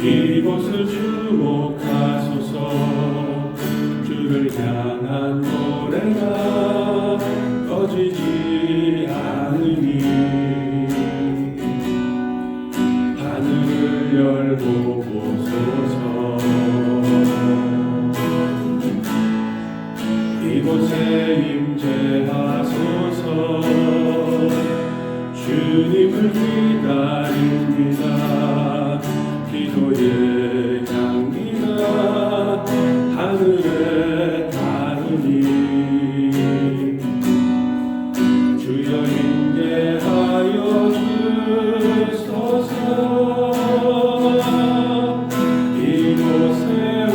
이곳을 주목하소서. 주를 향한 노래가 꺼지지 않으니 하늘을 열고 보소서. 이곳에 임재하소서. 주님을 기다립니다. 기도의 향기가 하늘에 닿으니 주여 임재하여 주소서. 이곳에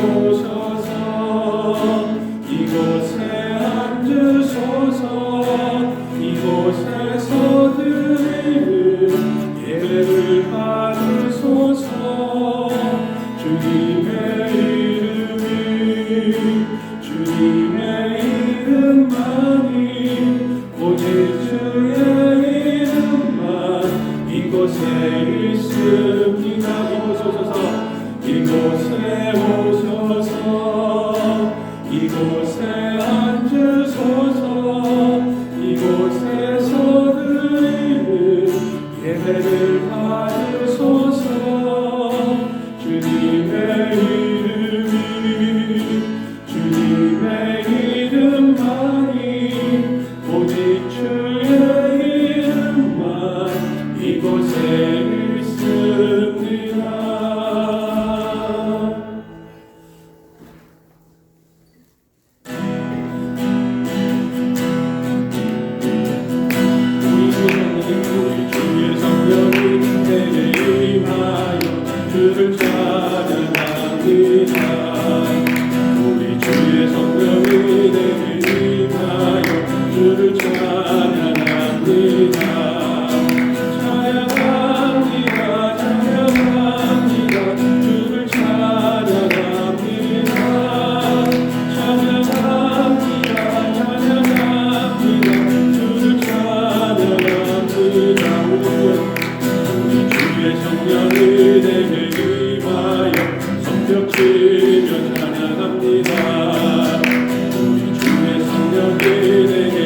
오셔서 이곳에 앉으소서. 이곳에서 드리는 예배를 받으소서. 주님의 이름만이 오직 주의 이름만 이곳에 있습니다. 이곳에 오셔서 이곳에 앉으소서. 이곳에서 드리는 예배를 받으소서. 주님의 이름만이 오직 주의 이름만 이곳에 있습니다. 우리 주의 성령이 내게 임하여 주를 찬양합니다. 우리 주의 성령이 내게 임하여 주를 찬양합니다. 찬양합니다. 찬양합니다. 주를 찬양합니다. 찬양합니다. 찬양합니다. 주를 찬양합니다. 우리 주의 성령이 내게 임하여 성벽 치며 찬양합니다. 우리 주의 성령이 내게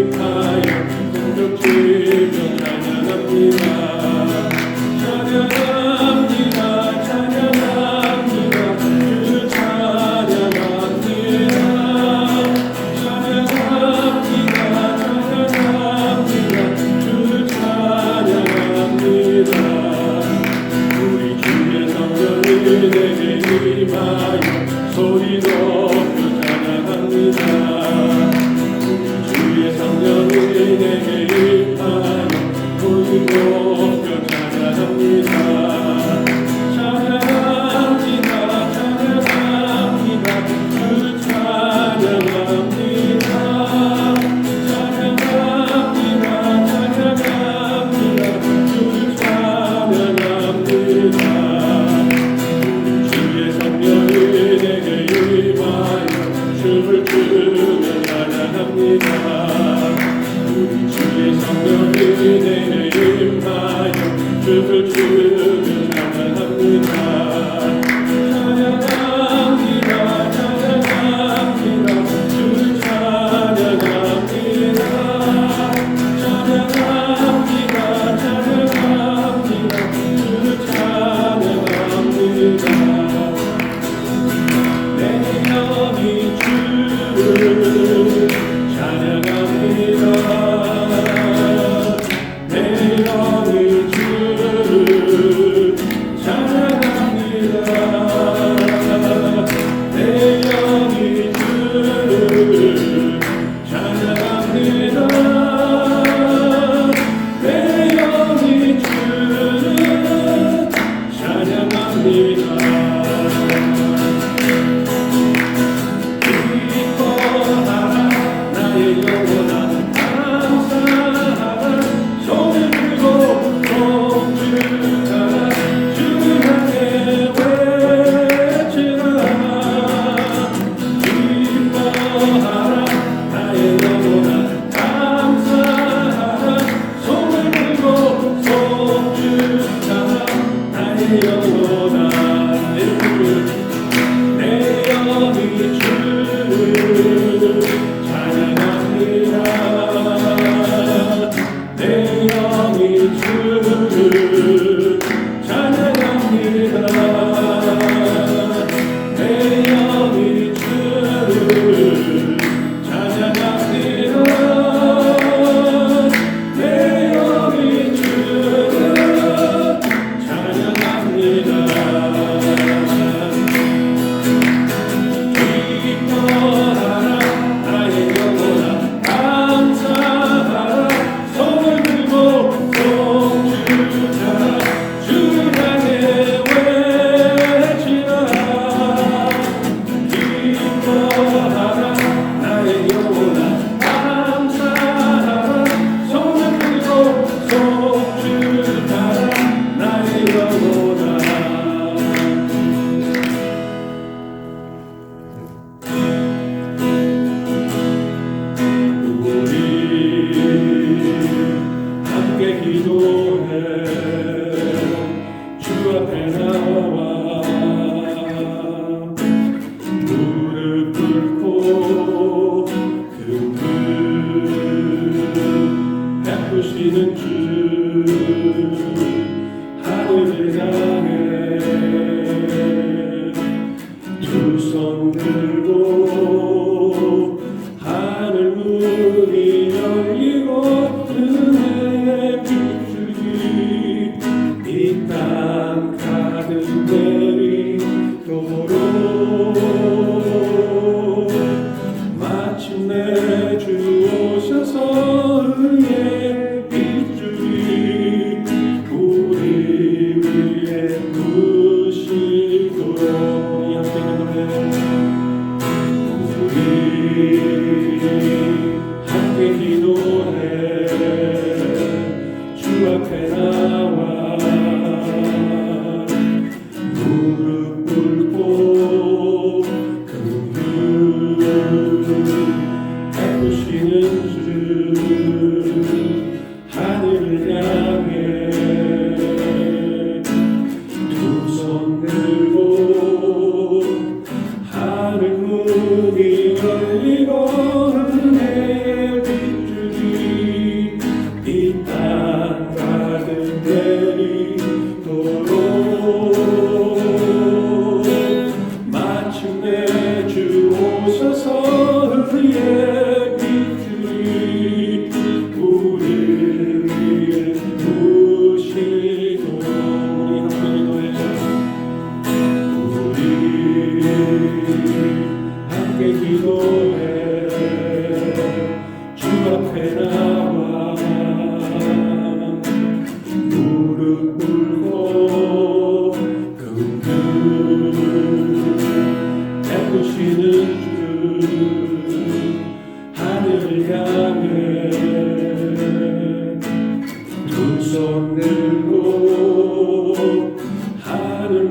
임하여 성벽 치며 찬양합니다. 찬양합니다. 찬양합니다. 주를 찬양합니다. 찬양합니다. 찬양합니다. 주를 찬양합니다. 우리 주의 성령이 내게 임하여 소리 높여 찬양합니다. 우리 주의 성령이 내게 임하여 소리 높여 찬양합니다. 찬양합니다. 찬양합니다. 주를 찬양합니다. 찬양합니다. 찬양합니다. 주를 찬양합니다. 주의 성령이 내게 임하여 춤을 추며 찬양합니다. 우리 주의 성령이 내게 임하여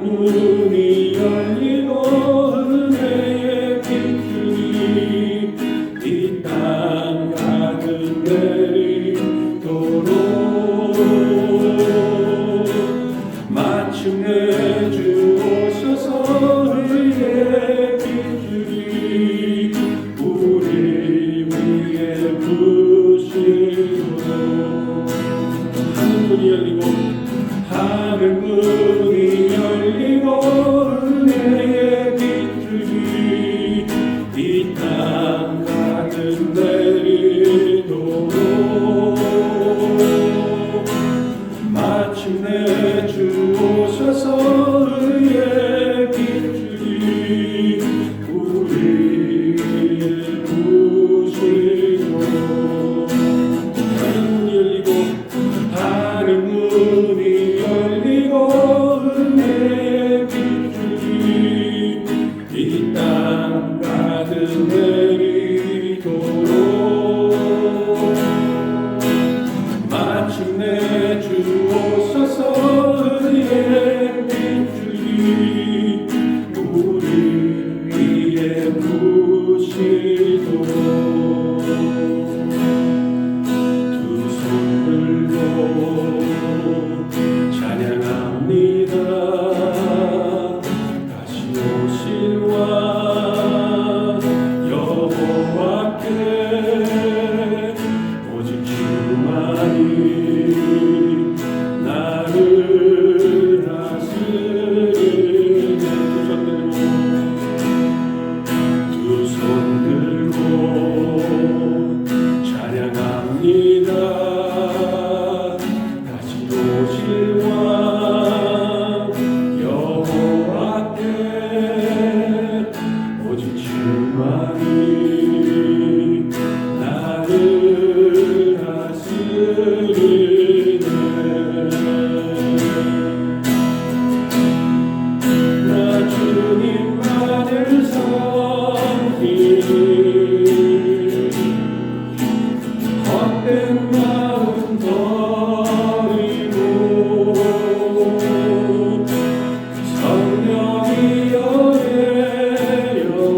문이 열리고 은혜의 빛이 이 땅 가득 내리도록 마침내 주 오셔서 의의 빛이 우리 위에 부시도록 하늘 문이 열리고 하늘 문이 열리고 은혜의 빛이 이 땅 가득 내리도록 마침내 주 오셔서 의의 빛이 우리 위에 부시도록 하늘 문이 열리고 은혜의 빛이 이 땅 가득 내리도록 마침내 주 오셔서 의의 빛이 우리 위에 부시도록 두 손 들고 찬양합니다. 다시 오실 왕 여호와께 오직 주만이 나를 다스리네. 두 손 들고 찬양합니다. 다시 오실 왕 여호와께 오직 주만이 나를 다스리네. 나 주님만을 섬기니 헛된 마음 버리고 성령이여 내 영혼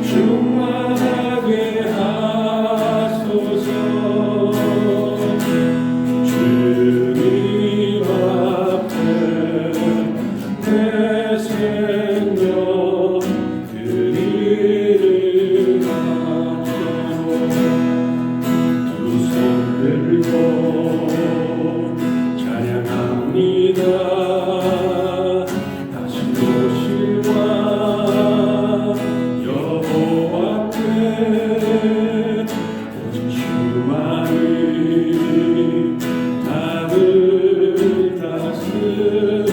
충만하게 하소서. 주님 앞에 내 생명 드리리라. 두 손 들고 찬양합니다. 다시 오실 왕 여호와께 오직 주만이 나를 다스리네.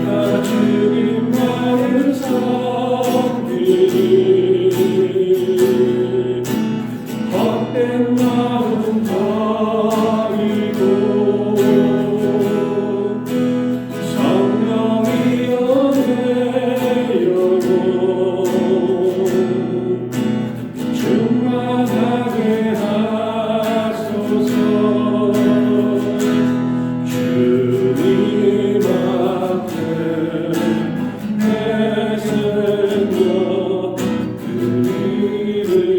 나 주님만을 섬기니 헛된 마음 버리고 성령이여 내 영혼 충만하게 하소서. 주님 앞에 내 생명 드리리라.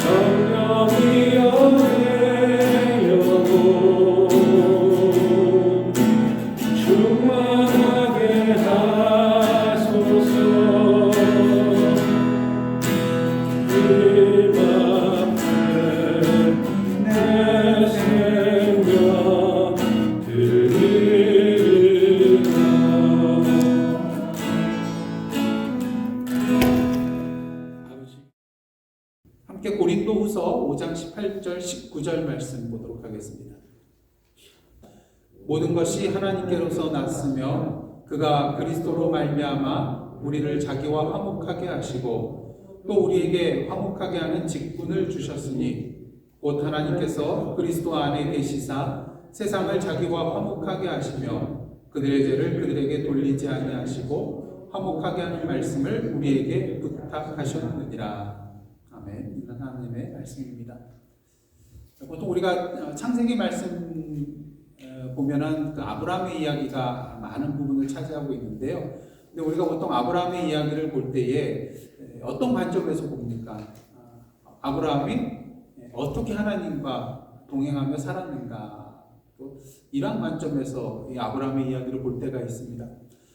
성령이여 내 영혼 충만하게 하소서. 주님 앞에 내 생명 드리리라. 함께 고린도후서 5장 18절 19절 말씀 보도록 하겠습니다. 모든 것이 하나님께로서 났으며 그가 그리스도로 말미암아 우리를 자기와 화목하게 하시고 또 우리에게 화목하게 하는 직분을 주셨으니 곧 하나님께서 그리스도 안에 계시사 세상을 자기와 화목하게 하시며 그들의 죄를 그들에게 돌리지 아니하시고 화목하게 하는 말씀을 우리에게 부탁하셨느니라. 아멘. 이는 하나님의 말씀입니다. 보통 우리가 창세기 말씀 보면은 그 아브라함의 이야기가 많은 부분을 차지하고 있는데요. 근데 우리가 보통 아브라함의 이야기를 볼 때에 어떤 관점에서 봅니까? 아브라함이 어떻게 하나님과 동행하며 살았는가? 또 이러한 관점에서 이 아브라함의 이야기를 볼 때가 있습니다.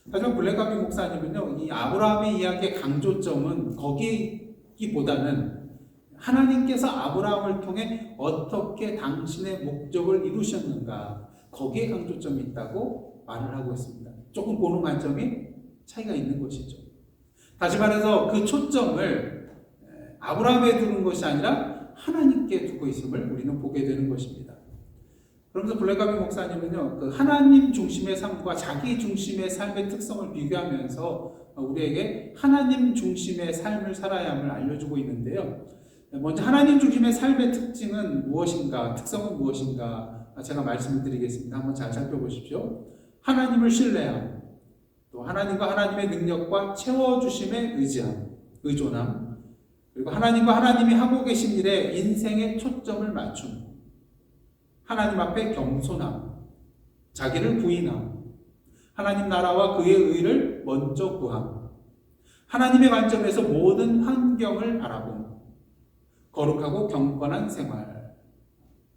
하지만 블랙가비 목사님은요, 이 아브라함의 이야기의 강조점은 거기보다는 하나님께서 아브라함을 통해 어떻게 당신의 목적을 이루셨는가, 거기에 강조점이 있다고 말을 하고 있습니다. 조금 보는 관점이 차이가 있는 것이죠. 다시 말해서 그 초점을 아브라함에 두는 것이 아니라 하나님께 두고 있음을 우리는 보게 되는 것입니다. 그러면서 블랙가비 목사님은요, 그 하나님 중심의 삶과 자기 중심의 삶의 특성을 비교하면서 우리에게 하나님 중심의 삶을 살아야 함을 알려주고 있는데요. 먼저 하나님 중심의 삶의 특징은 무엇인가, 특성은 무엇인가 제가 말씀을 드리겠습니다. 한번 잘 살펴보십시오. 하나님을 신뢰함, 또 하나님과 하나님의 능력과 채워주심에 의지함, 의존함, 그리고 하나님과 하나님이 하고 계신 일에 인생의 초점을 맞춤, 하나님 앞에 겸손함, 자기를 부인함, 하나님 나라와 그의 의를 먼저 구함, 하나님의 관점에서 모든 환경을 바라봄, 거룩하고 경건한 생활.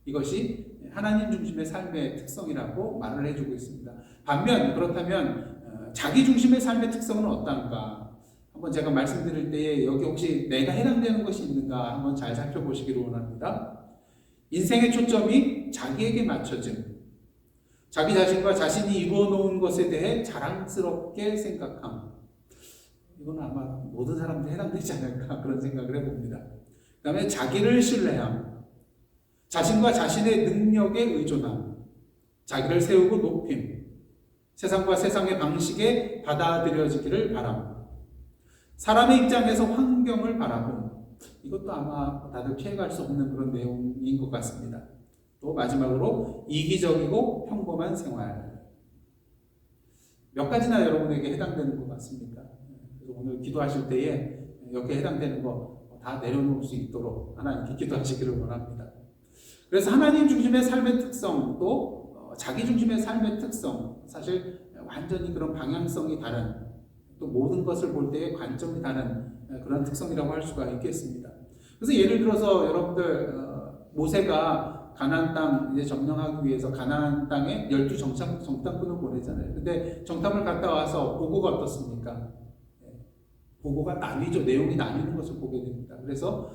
이것이 하나님 중심의 삶의 특성이라고 말을 해주고 있습니다. 반면 그렇다면 자기 중심의 삶의 특성은 어떤가? 한번 제가 말씀드릴 때에 여기 혹시 내가 해당되는 것이 있는가 한번 잘 살펴보시기를 원합니다. 인생의 초점이 자기에게 맞춰짐, 자기 자신과 자신이 이루어 놓은 것에 대해 자랑스럽게 생각함. 이건 아마 모든 사람들이 해당되지 않을까 그런 생각을 해봅니다. 그 다음에 자기를 신뢰함, 자신과 자신의 능력에 의존함, 자기를 세우고 높임, 세상과 세상의 방식에 받아들여지기를 바람, 사람의 입장에서 환경을 바라봄. 이것도 아마 다들 피해갈 수 없는 그런 내용인 것 같습니다. 또 마지막으로 이기적이고 평범한 생활. 몇 가지나 여러분에게 해당되는 것 같습니까? 그래서 오늘 기도하실 때에 이렇게 해당되는 거 다 내려놓을 수 있도록 하나님께 기도하시기를 원합니다. 그래서 하나님 중심의 삶의 특성, 또 자기 중심의 삶의 특성, 사실 완전히 그런 방향성이 다른, 또 모든 것을 볼 때의 관점이 다른 그런 특성이라고 할 수가 있겠습니다. 그래서 예를 들어서 여러분들 모세가 가나안 땅 이제 점령하기 위해서 가나안 땅에 12 정탐꾼을 보내잖아요. 근데 정탐을 갔다 와서 보고가 어떻습니까? 보고가 나뉘죠. 내용이 나뉘는 것을 보게 됩니다. 그래서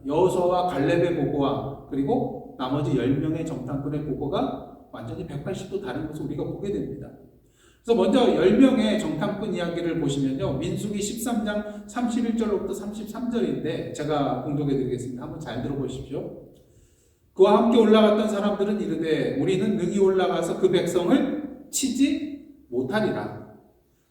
여호수아와 갈렙의 보고와 그리고 나머지 10명의 정탐꾼의 보고가 완전히 180도 다른 것을 우리가 보게 됩니다. 그래서 먼저 10명의 정탐꾼 이야기를 보시면요. 민수기 13장 31절로부터 33절인데 제가 공독해 드리겠습니다. 한번 잘 들어보십시오. 그와 함께 올라갔던 사람들은 이르되 우리는 능히 올라가서 그 백성을 치지 못하리라.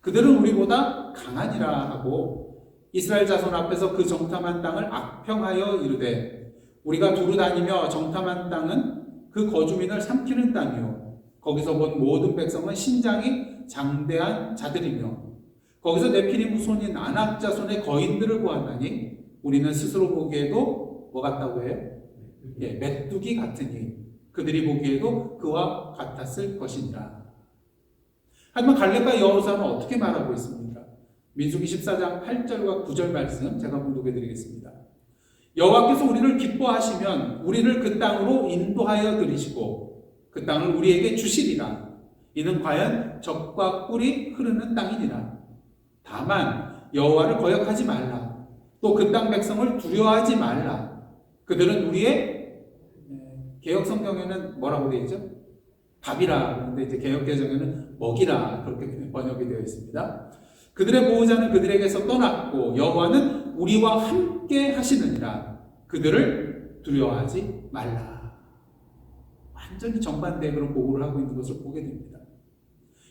그들은 우리보다 강하니라 하고 이스라엘 자손 앞에서 그 정탐한 땅을 악평하여 이르되 우리가 두루 다니며 정탐한 땅은 그 거주민을 삼키는 땅이요 거기서 본 모든 백성은 신장이 장대한 자들이며 거기서 네피림 후손인 아낙 자손의 거인들을 보았나니 우리는 스스로 보기에도 뭐 같다고 해요? 예, 메뚜기 같으니 그들이 보기에도 그와 같았을 것이니라. 하지만 갈렙과 여호수아는 어떻게 말하고 있습니까? 민수기 14장 8절과 9절 말씀 제가 봉독해 드리겠습니다. 여호와께서 우리를 기뻐하시면 우리를 그 땅으로 인도하여 들이시고 그 땅을 우리에게 주시리라. 이는 과연 젖과 꿀이 흐르는 땅이니라. 다만 여호와를 거역하지 말라. 또 그 땅 백성을 두려워하지 말라. 그들은 우리의 개역 성경에는 뭐라고 되어 있죠? 밥이라. 그런데 이제 개역 개정에는 먹이라 그렇게 번역이 되어 있습니다. 그들의 보호자는 그들에게서 떠났고 여호와는 우리와 함께 하시느니라. 그들을 두려워하지 말라. 완전히 정반대의 그런 보고를 하고 있는 것을 보게 됩니다.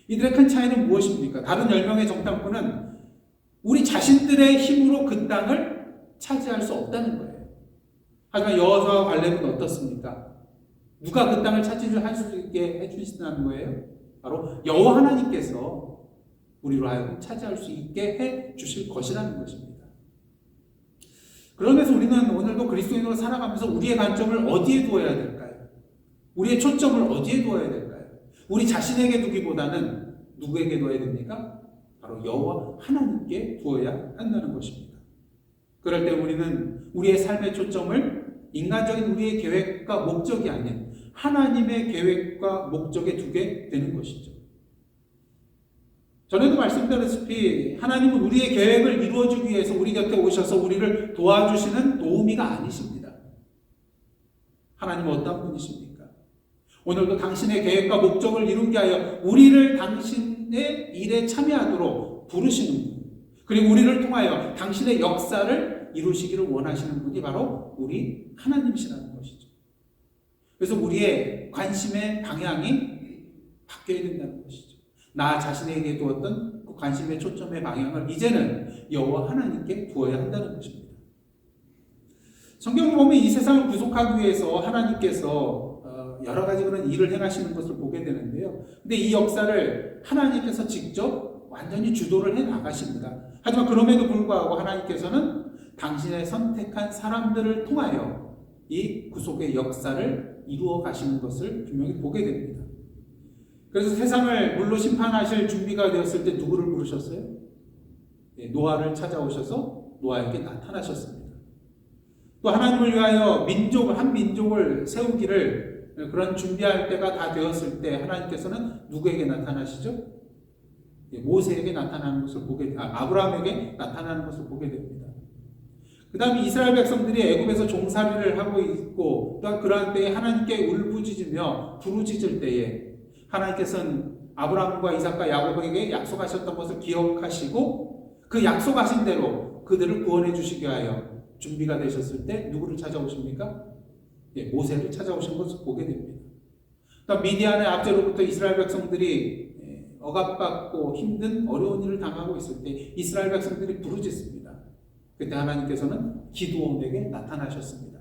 이들의 큰 차이는 무엇입니까? 다른 10명의 정탐꾼은 우리 자신들의 힘으로 그 땅을 차지할 수 없다는 거예요. 하지만 여호수아와 갈렙은 어떻습니까? 누가 그 땅을 차지할 수 있게 해주신다는 거예요? 바로 여호와 하나님께서 우리로 하여금 차지할 수 있게 해 주실 것이라는 것입니다. 우리는 오늘도 그리스도인으로 살아가면서 우리의 관점을 어디에 두어야 될까요? 우리의 초점을 어디에 두어야 될까요? 우리 자신에게 두기보다는 누구에게 두어야 됩니까? 바로 여호와 하나님께 두어야 한다는 것입니다. 그럴 때 우리는 우리의 삶의 초점을 인간적인 우리의 계획과 목적이 아닌 하나님의 계획과 목적에 두게 되는 것이죠. 전에도 말씀드렸다시피 하나님은 우리의 계획을 이루어주기 위해서 우리 곁에 오셔서 우리를 도와주시는 도우미가 아니십니다. 하나님은 어떤 분이십니까? 오늘도 당신의 계획과 목적을 이루기 위하여 우리를 당신의 일에 참여하도록 부르시는 분, 그리고 우리를 통하여 당신의 역사를 이루시기를 원하시는 분이 바로 우리 하나님이시라는 것이죠. 그래서 우리의 관심의 방향이 바뀌어야 된다는 것이죠. 나 자신에게 두었던 그 관심의 초점의 방향을 이제는 여호와 하나님께 두어야 한다는 것입니다. 성경을 보면 이 세상을 구속하기 위해서 하나님께서 여러 가지 그런 일을 행하시는 것을 보게 되는데요. 근데 이 역사를 하나님께서 직접 완전히 주도를 해 나가십니다. 하지만 그럼에도 불구하고 하나님께서는 당신의 선택한 사람들을 통하여 이 구속의 역사를 이루어 가시는 것을 분명히 보게 됩니다. 그래서 세상을 물로 심판하실 준비가 되었을 때 누구를 부르셨어요? 노아를 찾아오셔서 노아에게 나타나셨습니다. 또 하나님을 위하여 한 민족을 세우기를 그런 준비할 때가 다 되었을 때 하나님께서는 누구에게 나타나시죠? 모세에게 나타나는 것을 아브라함에게 나타나는 것을 보게 됩니다. 그 다음에 이스라엘 백성들이 애굽에서 종살이를 하고 있고 또한 그러한 때에 하나님께 울부짖으며 부르짖을 때에 하나님께서는 아브라함과 이삭과 야곱에게 약속하셨던 것을 기억하시고 그 약속하신 대로 그들을 구원해 주시기 위하여 준비가 되셨을 때 누구를 찾아오십니까? 모세를 찾아오신 것을 보게 됩니다. 또 미디안의 압제로부터 이스라엘 백성들이 억압받고 힘든 어려운 일을 당하고 있을 때 이스라엘 백성들이 부르짖습니다. 그때 하나님께서는 기드온에게 나타나셨습니다.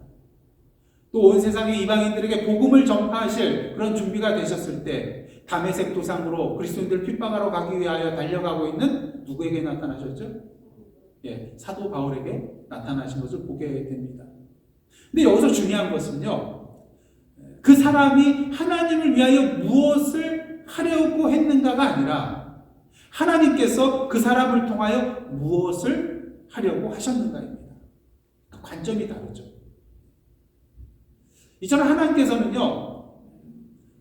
또 온 세상의 이방인들에게 복음을 전파하실 그런 준비가 되셨을 때 다메섹 도상으로 그리스도인들을 핍박하러 가기 위하여 달려가고 있는 누구에게 나타나셨죠? 사도 바울에게 나타나신 것을 보게 됩니다. 근데 여기서 중요한 것은요, 그 사람이 하나님을 위하여 무엇을 하려고 했는가가 아니라 하나님께서 그 사람을 통하여 무엇을 하려고 하셨는가입니다. 그 관점이 다르죠. 이처럼 하나님께서는요,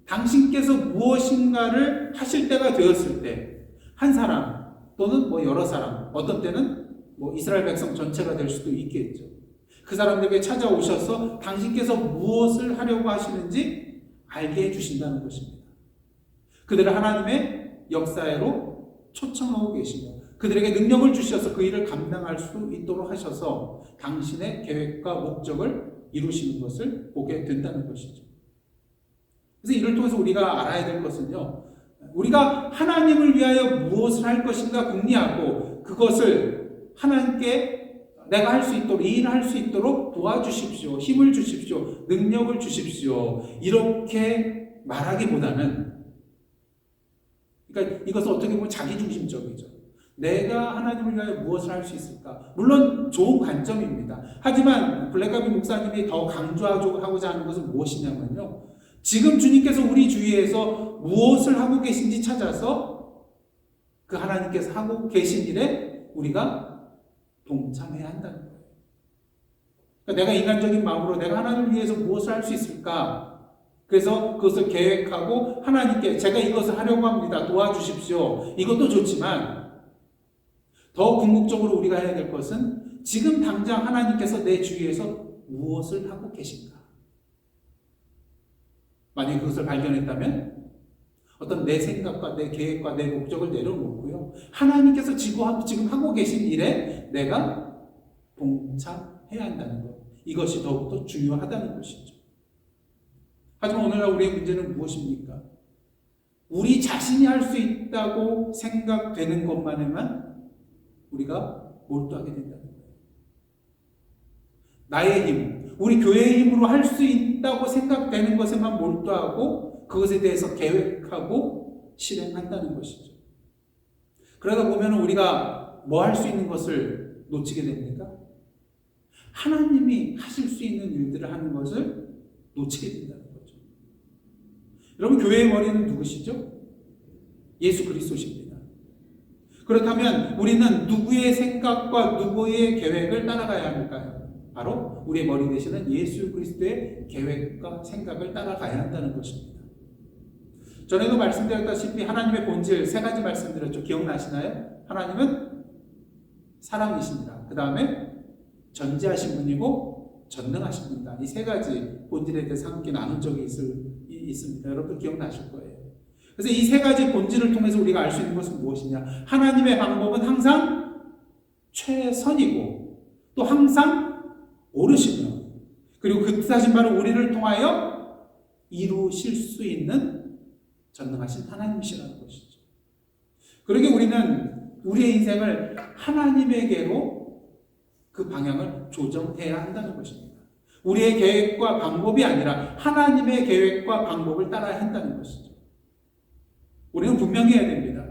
당신께서 무엇인가를 하실 때가 되었을 때 한 사람 또는 여러 사람, 어떤 때는 이스라엘 백성 전체가 될 수도 있겠죠. 그 사람들에게 찾아오셔서 당신께서 무엇을 하려고 하시는지 알게 해주신다는 것입니다. 그들을 하나님의 역사로 초청하고 계시며 그들에게 능력을 주셔서 그 일을 감당할 수 있도록 하셔서 당신의 계획과 목적을 이루시는 것을 보게 된다는 것이죠. 그래서 이를 통해서 우리가 알아야 될 것은요, 우리가 하나님을 위하여 무엇을 할 것인가 궁리하고 그것을 하나님께 내가 할 수 있도록, 이 일을 할 수 있도록 도와주십시오, 힘을 주십시오, 능력을 주십시오, 이렇게 말하기보다는, 그러니까 이것은 어떻게 보면 자기중심적이죠. 내가 하나님을 위하여 무엇을 할 수 있을까? 물론 좋은 관점입니다. 하지만 블랙가비 목사님이 더 강조하고자 하는 것은 무엇이냐면요, 지금 주님께서 우리 주위에서 무엇을 하고 계신지 찾아서 그 하나님께서 하고 계신 일에 우리가 동참해야 한다는 거예요. 그러니까 내가 인간적인 마음으로 내가 하나님을 위해서 무엇을 할 수 있을까? 그래서 그것을 계획하고 하나님께 제가 이것을 하려고 합니다, 도와주십시오, 이것도 좋지만 더 궁극적으로 우리가 해야 될 것은 지금 당장 하나님께서 내 주위에서 무엇을 하고 계신가? 만약에 그것을 발견했다면 어떤 내 생각과 내 계획과 내 목적을 내려놓고요, 하나님께서 지금 하고 계신 일에 내가 동참해야 한다는 것, 이것이 더욱더 중요하다는 것이죠. 하지만 오늘날 우리의 문제는 무엇입니까? 우리 자신이 할 수 있다고 생각되는 것만에만 우리가 몰두하게 된다는 거예요. 나의 힘, 우리 교회의 힘으로 할 수 있다고 생각되는 것에만 몰두하고 그것에 대해서 계획하고 실행한다는 것이죠. 그러다 보면 우리가 뭐 할 수 있는 것을 놓치게 됩니까? 하나님이 하실 수 있는 일들을 하는 것을 놓치게 된다는 거죠. 여러분, 교회의 머리는 누구시죠? 예수 그리스도십니다. 그렇다면 우리는 누구의 생각과 누구의 계획을 따라가야 할까요? 바로 우리의 머리 되시는 예수 그리스도의 계획과 생각을 따라가야 한다는 것입니다. 전에도 말씀드렸다시피 하나님의 본질 세 가지 말씀드렸죠. 기억나시나요? 하나님은 사랑이십니다. 그 다음에 전지하신 분이고 전능하신 분이다. 이 세 가지 본질에 대해서 함께 나눈 적이 있습니다. 여러분 기억나실 거예요. 그래서 이 세 가지 본질을 통해서 우리가 알 수 있는 것은 무엇이냐? 하나님의 방법은 항상 최선이고 또 항상 옳으시며, 그리고 그 뜻하신 바를 우리를 통하여 이루실 수 있는 전능하신 하나님이시라는 것이죠. 그러게 우리는 우리의 인생을 하나님에게로 그 방향을 조정해야 한다는 것입니다. 우리의 계획과 방법이 아니라 하나님의 계획과 방법을 따라야 한다는 것이죠. 우리는 분명히 해야 됩니다.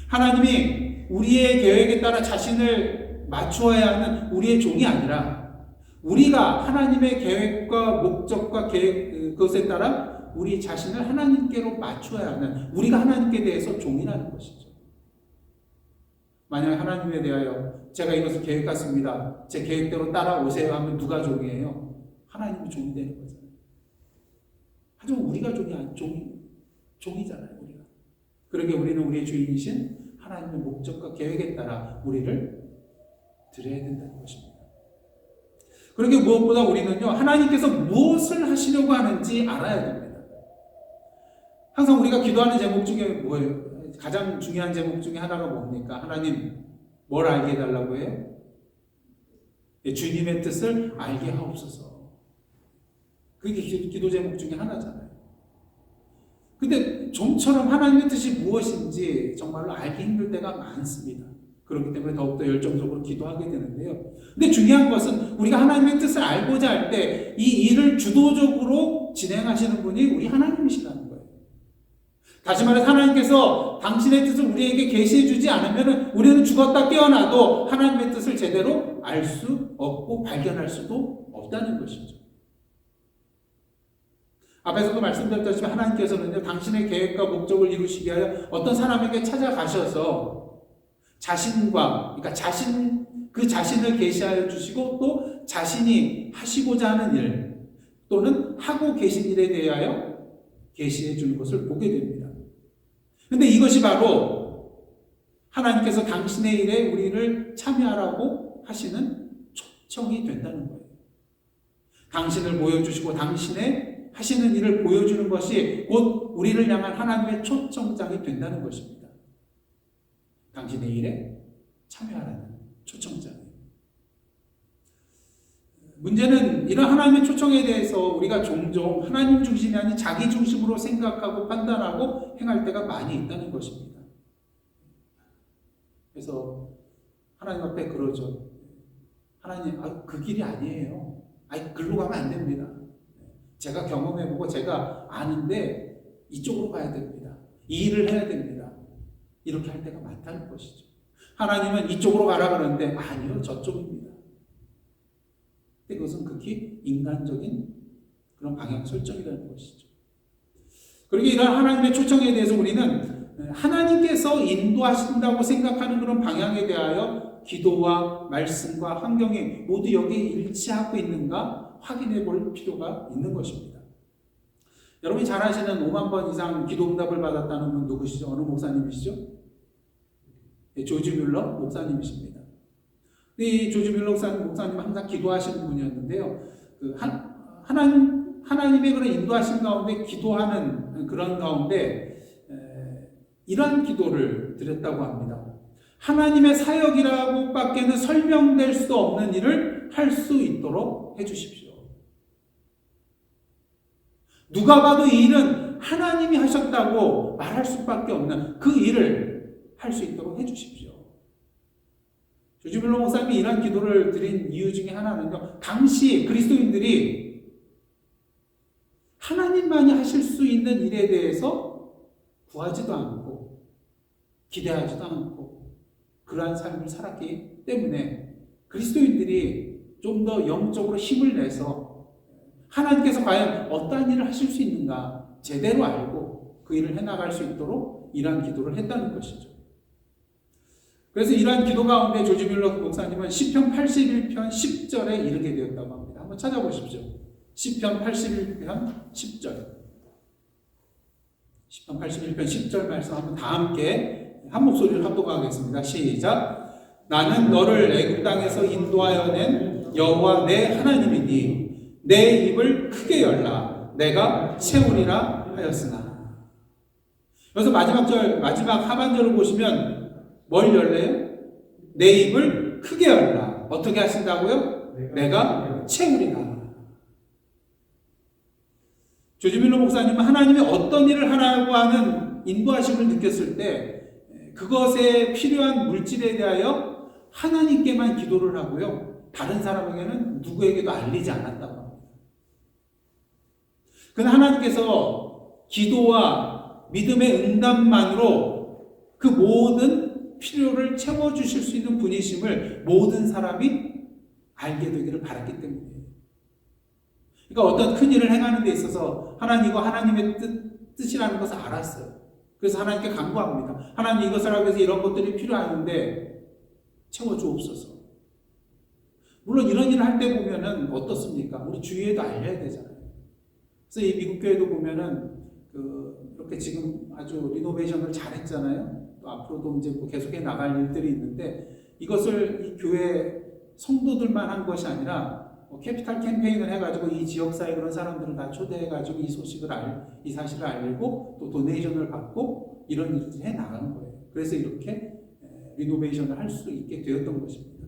하나님이 우리의 계획에 따라 자신을 맞추어야 하는 우리의 종이 아니라 우리가 하나님의 계획과 목적과 그것에 따라 우리 자신을 하나님께로 맞추어야 하는, 우리가 하나님께 대해서 종이라는 것이죠. 만약 하나님에 대하여 제가 이것을 계획했습니다, 제 계획대로 따라오세요 하면 누가 종이에요? 하나님이 종이 되는 거잖아요. 하지만 우리가 종이잖아요. 우리가. 그러게 우리는 우리의 주인이신 하나님의 목적과 계획에 따라 우리를 드려야 된다는 것입니다. 그러게 무엇보다 우리는요, 하나님께서 무엇을 하시려고 하는지 알아야 됩니다. 항상 우리가 기도하는 제목 중에 뭐예요? 가장 중요한 제목 중에 하나가 뭡니까? 하나님, 뭘 알게 해달라고 해요? 주님의 뜻을 알게 하옵소서. 그게 기도 제목 중에 하나잖아요. 근데 좀처럼 하나님의 뜻이 무엇인지 정말로 알기 힘들 때가 많습니다. 그렇기 때문에 더욱더 열정적으로 기도하게 되는데요. 근데 중요한 것은 우리가 하나님의 뜻을 알고자 할 때 이 일을 주도적으로 진행하시는 분이 우리 하나님이시라는 거예요. 다시 말해서 하나님께서 당신의 뜻을 우리에게 계시해 주지 않으면 우리는 죽었다 깨어나도 하나님의 뜻을 제대로 알 수 없고 발견할 수도 없다는 것이죠. 앞에서도 말씀드렸다시피 하나님께서는요, 당신의 계획과 목적을 이루시기 위하여 어떤 사람에게 찾아가셔서 그러니까 그 자신을 계시하여 주시고 또 자신이 하시고자 하는 일 또는 하고 계신 일에 대하여 계시해 주는 것을 보게 됩니다. 그런데 이것이 바로 하나님께서 당신의 일에 우리를 참여하라고 하시는 초청이 된다는 거예요. 당신을 보여주시고 당신의 하시는 일을 보여주는 것이 곧 우리를 향한 하나님의 초청장이 된다는 것입니다. 당신의 일에 참여하라는 초청장이에요. 문제는 이런 하나님의 초청에 대해서 우리가 종종 하나님 중심이 아닌 자기 중심으로 생각하고 판단하고 행할 때가 많이 있다는 것입니다. 그래서 하나님 앞에 그러죠. 하나님, 그 길이 아니에요. 글로 가면 안 됩니다. 제가 경험해보고 제가 아는데 이쪽으로 가야 됩니다. 이 일을 해야 됩니다. 이렇게 할 때가 많다는 것이죠. 하나님은 이쪽으로 가라 그러는데 아니요, 저쪽입니다. 근데 그것은 극히 인간적인 그런 방향 설정이라는 것이죠. 그러기에 이런 하나님의 초청에 대해서 우리는 하나님께서 인도하신다고 생각하는 그런 방향에 대하여 기도와 말씀과 환경이 모두 여기에 일치하고 있는가 확인해 볼 필요가 있는 것입니다. 여러분이 잘 아시는 5만 번 이상 기도 응답을 받았다는 분 누구시죠? 어느 목사님이시죠? 조지 뮬러 목사님이십니다. 이 조지 뮬러 목사님은 항상 기도하시는 분이었는데요. 하나님의 그런 인도하신 가운데 기도하는 그런 가운데 이러한 기도를 드렸다고 합니다. 하나님의 사역이라고 밖에는 설명될 수 없는 일을 할 수 있도록 해주십시오. 누가 봐도 이 일은 하나님이 하셨다고 말할 수밖에 없는 그 일을 할 수 있도록 해주십시오. 조지 뮬러 목사님이 이러한 기도를 드린 이유 중에 하나는요, 당시 그리스도인들이 하나님만이 하실 수 있는 일에 대해서 구하지도 않고 기대하지도 않고 그러한 삶을 살았기 때문에 그리스도인들이 좀 더 영적으로 힘을 내서 하나님께서 과연 어떠한 일을 하실 수 있는가 제대로 알고 그 일을 해나갈 수 있도록 이러한 기도를 했다는 것이죠. 그래서 이러한 기도 가운데 조지 뮬러 목사님은 시편 81편 10절에 이르게 되었다고 합니다. 한번 찾아보십시오. 시편 81편 10절. 시편 81편 10절 말씀 한번 다 함께 한 목소리를 합독하겠습니다. 시작. 나는 너를 애굽 땅에서 인도하여 낸 여호와 내 하나님이니 내 입을 크게 열라 내가 채우리라 하였으나. 그래서 마지막 하반절을 보시면 뭘 열래요? 내 입을 크게 열라. 어떻게 하신다고요? 내가 채우리라. 조지 뮬러 목사님은 하나님이 어떤 일을 하라고 하는 인도하심을 느꼈을 때 그것에 필요한 물질에 대하여 하나님께만 기도를 하고요. 다른 사람에게는 누구에게도 알리지 않았다고 합니다. 그러나 하나님께서 기도와 믿음의 응답만으로 그 모든 필요를 채워주실 수 있는 분이심을 모든 사람이 알게 되기를 바랐기 때문이에요. 그러니까 어떤 큰 일을 행하는 데 있어서 하나님과 하나님의 뜻이라는 것을 알았어요. 그래서 하나님께 간구합니다. 하나님 이것을 하기 위해서 이런 것들이 필요하는데 채워주옵소서. 물론 이런 일을 할 때 보면은 어떻습니까? 우리 주위에도 알려야 되잖아요. 그래서 이 미국 교회도 보면은 이렇게 지금 아주 리노베이션을 잘했잖아요. 또 앞으로도 이제 뭐 계속해 나갈 일들이 있는데 이것을 이 교회 성도들만 한 것이 아니라 캐피탈 캠페인을 해가지고 이 지역사회 그런 사람들을 다 초대해가지고 이 사실을 알리고 또 도네이션을 받고 이런 일을 해 나가는 거예요. 그래서 이렇게 리노베이션을 할 수 있게 되었던 것입니다.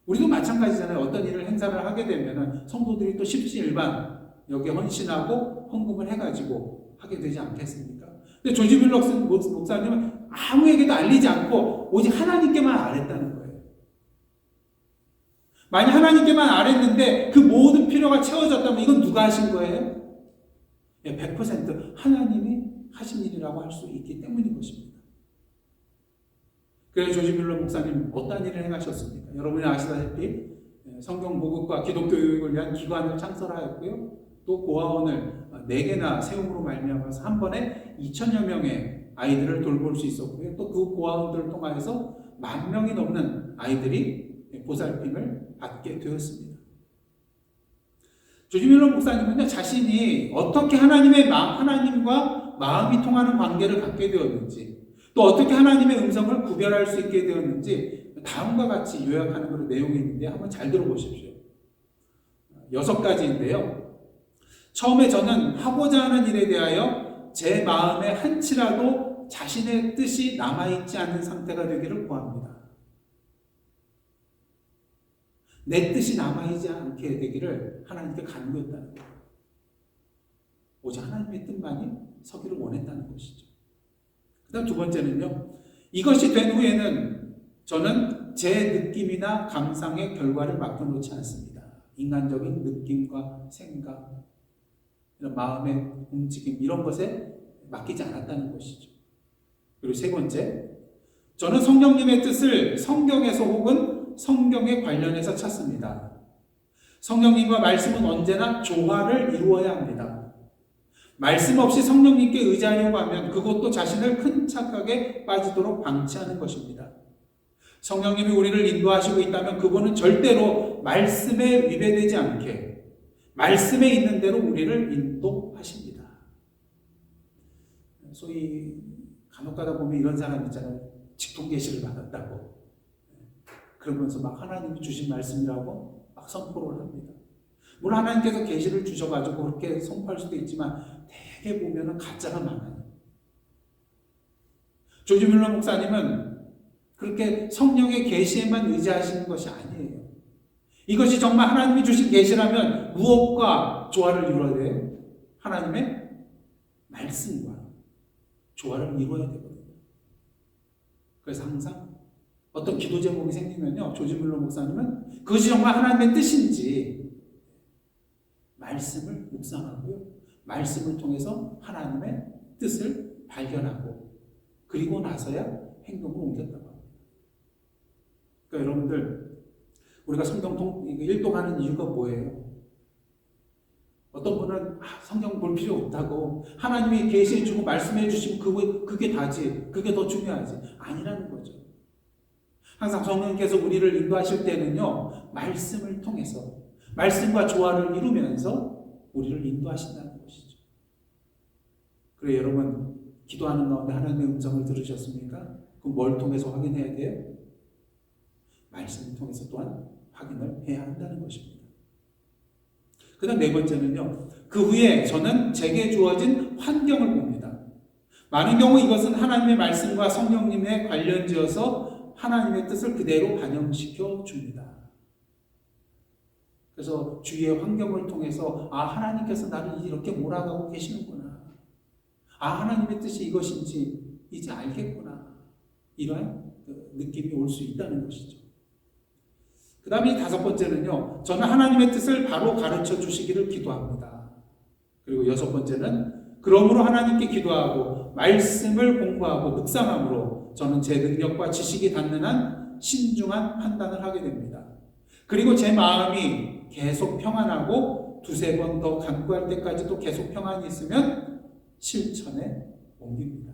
우리도 마찬가지잖아요. 어떤 일을 행사를 하게 되면은 성도들이 또 십시일반 여기에 헌신하고 헌금을 해가지고 하게 되지 않겠습니까? 근데 조지 뮬러 목사님은 아무에게도 알리지 않고 오직 하나님께만 알았다는 거예요. 만약 하나님께만 알았는데 그 모든 필요가 채워졌다면 이건 누가 하신 거예요? 100% 하나님이 하신 일이라고 할 수 있기 때문인 것입니다. 그래서 조지 뮬러 목사님 어떤 일을 행하셨습니까? 여러분이 아시다시피 성경 보급과 기독교 교육을 위한 기관을 창설하였고요. 또 고아원을 4개나 세움으로 말미암아서 한 번에 2,000여 명의 아이들을 돌볼 수 있었고요. 또 그 고아원들을 통해서 10,000명이 넘는 아이들이 보살핌을 받게 되었습니다. 조지 뮬러 목사님은요, 자신이 어떻게 하나님과 마음이 통하는 관계를 갖게 되었는지, 또 어떻게 하나님의 음성을 구별할 수 있게 되었는지 다음과 같이 요약하는 그런 내용이 있는데 한번 잘 들어보십시오. 6가지인데요. 처음에 저는 하고자 하는 일에 대하여 제 마음에 한치라도 자신의 뜻이 남아있지 않은 상태가 되기를 구합니다. 내 뜻이 남아있지 않게 되기를 하나님께 간구했다는 거예요. 오직 하나님의 뜻만이 서기를 원했다는 것이죠. 그 다음 2번째는요. 이것이 된 후에는 저는 제 느낌이나 감상의 결과를 맡겨놓지 않습니다. 인간적인 느낌과 생각, 이런 마음의 움직임 이런 것에 맡기지 않았다는 것이죠. 그리고 3번째, 저는 성령님의 뜻을 성경에서 혹은 성경에 관련해서 찾습니다. 성령님과 말씀은 언제나 조화를 이루어야 합니다. 말씀 없이 성령님께 의지하려고 하면 그것도 자신을 큰 착각에 빠지도록 방치하는 것입니다. 성령님이 우리를 인도하시고 있다면 그분은 절대로 말씀에 위배되지 않게 말씀에 있는 대로 우리를 인도하십니다. 소위 간혹 가다 보면 이런 사람 있잖아요. 직통계시를 받았다고. 그러면서 막 하나님이 주신 말씀이라고 막 선포를 합니다. 물론 하나님께서 계시를 주셔가지고 그렇게 선포할 수도 있지만 대개 보면은 가짜가 많아요. 조지 뮬러 목사님은 그렇게 성령의 계시에만 의지하시는 것이 아니에요. 이것이 정말 하나님이 주신 계시라면 무엇과 조화를 이루어야 돼요? 하나님의 말씀과 조화를 이루어야 되거든요. 그래서 항상 어떤 기도 제목이 생기면요, 조지 뮬러 목사님은 그것이 정말 하나님의 뜻인지 말씀을 묵상하고요, 말씀을 통해서 하나님의 뜻을 발견하고 그리고 나서야 행동을 옮겼다고 합니다. 그러니까 여러분들, 우리가 성경 일독하는 이유가 뭐예요? 어떤 분은 성경 볼 필요 없다고, 하나님이 계시해주고 말씀해주시면 그게 다지, 그게 더 중요하지. 아니라는 거죠. 항상 성령께서 우리를 인도하실 때는요, 말씀을 통해서 말씀과 조화를 이루면서 우리를 인도하신다는 것이죠. 그래 여러분, 기도하는 가운데 하나님의 음성을 들으셨습니까? 그럼 뭘 통해서 확인해야 돼요? 말씀을 통해서 또한 확인을 해야 한다는 것입니다. 그 다음 네 번째는요, 그 후에 저는 제게 주어진 환경을 봅니다. 많은 경우 이것은 하나님의 말씀과 성령님의 관련지어서 하나님의 뜻을 그대로 반영시켜 줍니다. 그래서 주위의 환경을 통해서 하나님께서 나를 이렇게 몰아가고 계시는구나. 하나님의 뜻이 이것인지 이제 알겠구나. 이러한 느낌이 올 수 있다는 것이죠. 그 다음에 다섯 번째는요, 저는 하나님의 뜻을 바로 가르쳐 주시기를 기도합니다. 그리고 여섯 번째는 그러므로 하나님께 기도하고 말씀을 공부하고 묵상함으로 저는 제 능력과 지식이 닿는 한 신중한 판단을 하게 됩니다. 그리고 제 마음이 계속 평안하고 두세 번 더 간구할 때까지도 계속 평안이 있으면 실천에 옮깁니다.